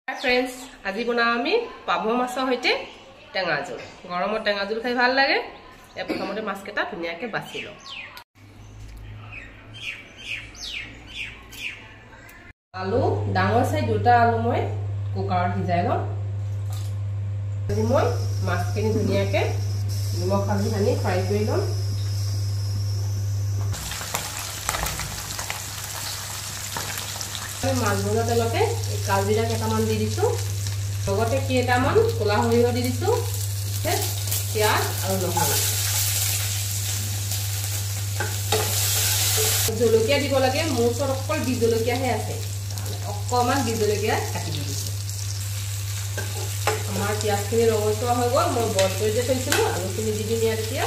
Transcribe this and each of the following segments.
Friends আজি বনাও আমি পাভ মাছৰ হৈতে টেঙা জোল গৰমত টেঙা জোল খাই ভাল লাগে এ প্ৰথমতে মাছ কেটা ধুনিয়াকে বাছি ল আলু ডাঙৰ চাই দুটা আলু মই কুকাৰত সিজাই লম আজি মই মাছখিনি ধুনিয়াকে নিমখ হালধি সানি ফ্ৰাই কৰি লম মাছ ভজা তেলতে কালজিৰা কেটামান দি দিছো লগতে কেটামান কোলা সৰিয়হ দি দিছো পিয়াজ আৰু নহৰু জলকীয়া দিব লাগে মোচৰ অকল বি জলকীয়াহে আছে অকমান বি জলকীয়া কাটি দিছো আমাৰ পিয়াজখিনি ৰঙচুৱা হৈ গ'ল মই বইল কৰি দি থৈছিলো আলুখিনি দি দিম ইয়াত এতিয়া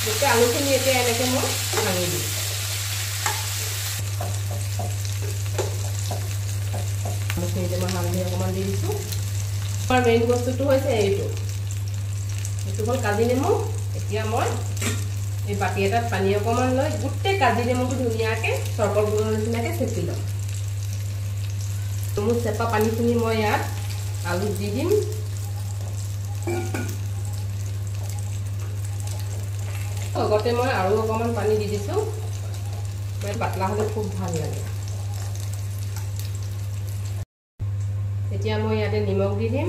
Oke, alusin ya kayak enaknya mauang ini. Alusin aja mahal dia komandi itu. Kalau main gua tuh aja itu. Itu kalau kaji nemu, dia mau. Ini pakai itu paniya koman loh. Gutte kaji nemu tuh dunia ke, sorkol bulan dunia ke sepuluh. Tunggu siapa pani sini mau ya? Alus dijin. লগতে মই আৰু অকমান পানী দি দিছো মই পাতলা হলে খুব ভাল লাগে এতিয়া মই ইয়াতে নিমখ দি দিম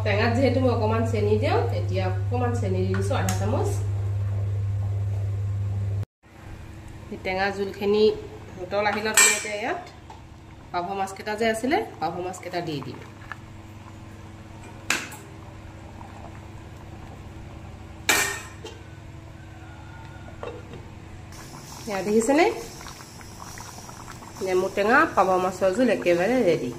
টেঙাত যেহেতু মই অকমান চেনি দিও এতিয়া অকমান চেনি দি দিছো আধা চামুচ এই টেঙা জুলখিনি উতল আহিলা তুমি ইয়াত পাভ মাছ কেটা যে আছিল পাভ মাছ কেটা দি দিম Ya, di sini. Nemu tengah, pav masuk zul ekebaре ready.